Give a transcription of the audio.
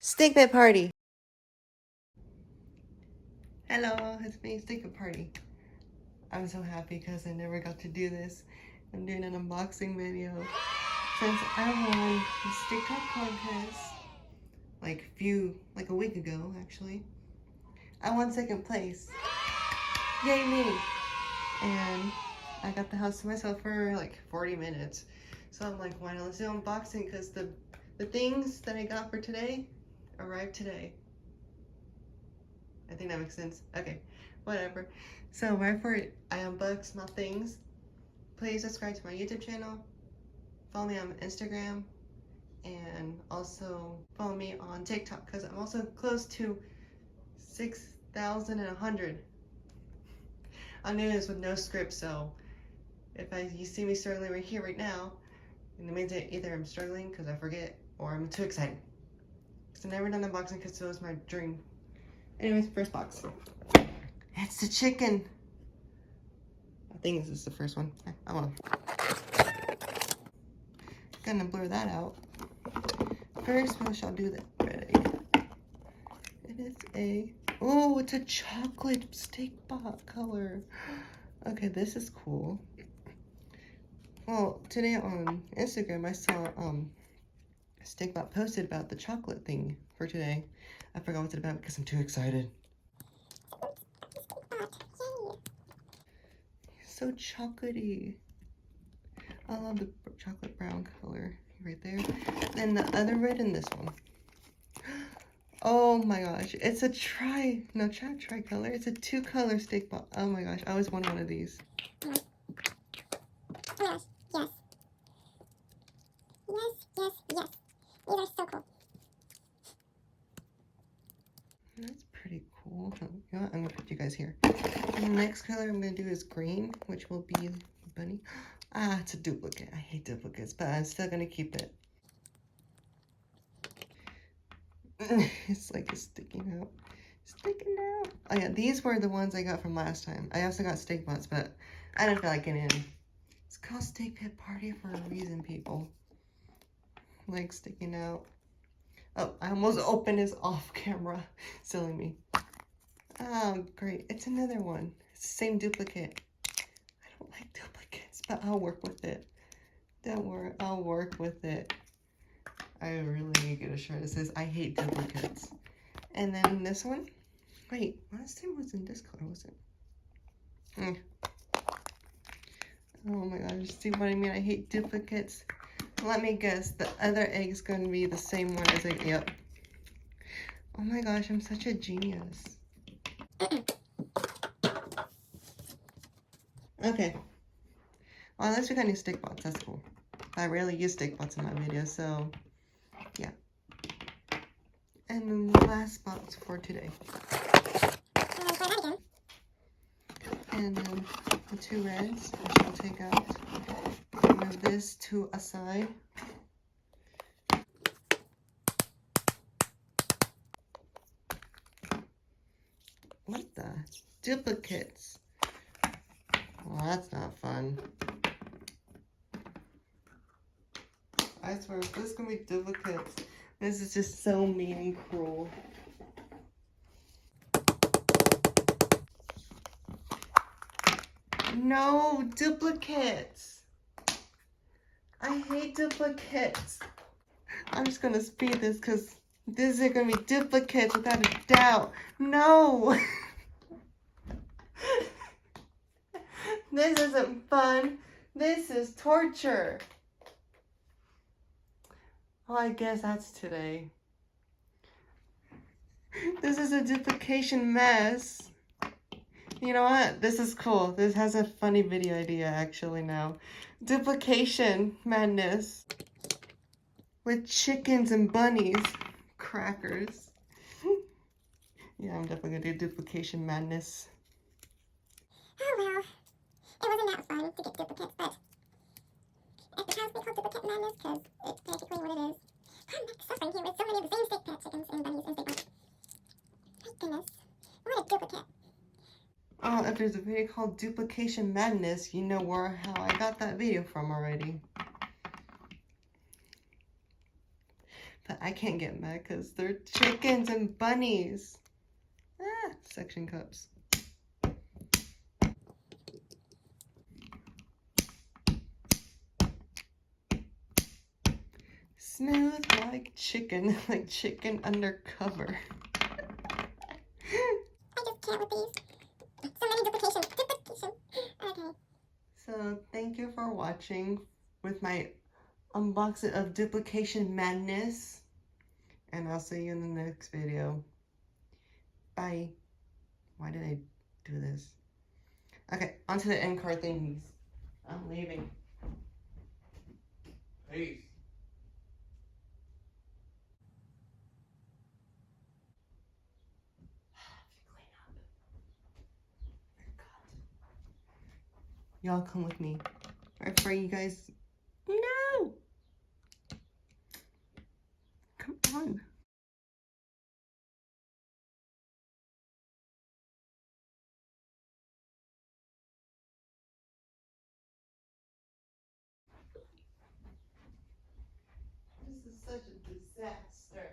Stikpet Party. Hello, it's me, Stikpet Party. I'm so happy because I never got to do this. I'm doing an unboxing video since I won the TikTok contest like a week ago actually. I won second place. Yay me! And I got the house to myself for like 40 minutes. So I'm like, why not let's do unboxing, because the things that I got for today arrived today. I think that makes sense. Okay, whatever. So right for it, I unbox my things. Please subscribe to my YouTube channel. Follow me on Instagram. And also follow me on TikTok, because I'm also close to 6,100. I'm doing this with no script, so if you see me struggling right here, right now, and it means that either I'm struggling because I forget or I'm too excited. Because I've never done unboxing because it was my dream. Anyways, first box. It's the chicken. I think this is the first one. I want to. Gonna blur that out. First, we shall do the red egg. It is oh, it's a chocolate Stikpet color. Okay, this is cool. Well, today on Instagram, I saw Stikpet posted about the chocolate thing for today. I forgot what it's about because I'm too excited. So chocolatey. I love the chocolate brown color right there. Then the other red in this one. Oh my gosh, it's a tricolor. It's a 2-color Stikpet. Oh my gosh, I always wanted one of these. Yes. Yes. Yes. These are so cool. That's pretty cool. You know what? I'm gonna put you guys here. And the next color I'm gonna do is green, which will be the bunny. Ah, it's a duplicate. I hate duplicates, but I'm still gonna keep it. It's like it's sticking out. Sticking out. Oh yeah, these were the ones I got from last time. I also got Stikpets, but I didn't feel like getting in. It's called Stikpet Party for a reason, people. Like sticking out. Oh, I almost opened this off camera. Silly me. Oh, great. It's another one. It's the same duplicate. I don't like duplicates, but I'll work with it. Don't worry, I'll work with it. I really need to get a shirt that says I hate duplicates. And then this one. Wait, last time was in this color, was it? Oh my gosh, see what I mean? I hate duplicates. Let me guess, the other egg's gonna be the same one as yep. Oh my gosh, I'm such a genius. Okay. Well, at least we got new Stikpets, that's cool. I rarely use Stikpets in my videos, so yeah. And then the last box for today. And then the 2 reds, I shall take out. Move this to a side. What the? Duplicates. Well, that's not fun. I swear, if this is gonna be duplicates, this is just so mean and cruel. No, duplicates. I hate duplicates. I'm just gonna speed this because these are gonna be duplicates without a doubt. No. This isn't fun. This is torture. Well, I guess that's today. This is a duplication mess. You know what? This is cool. This has a funny video idea actually now. Duplication madness. With chickens and bunnies. Crackers. Yeah, I'm definitely gonna do duplication madness. Oh well, it wasn't that fun to get duplicates, but it has to be called duplicate madness because it's practically what it is. I'm not suffering here with so many of the same Stikpet chickens and bunnies and Stikpets. My goodness, what a duplicate. Oh, if there's a video called Duplication Madness, you know how I got that video from already. But I can't get mad because they're chickens and bunnies. Ah, suction cups. Smooth like chicken undercover. I just can't with these. So many duplication. Okay. So thank you for watching with my unboxing of Duplication Madness. And I'll see you in the next video. Bye. Why did I do this? Okay, onto the end card thingies. I'm leaving. Peace. Y'all come with me. I pray you guys. No! Come on. This is such a disaster.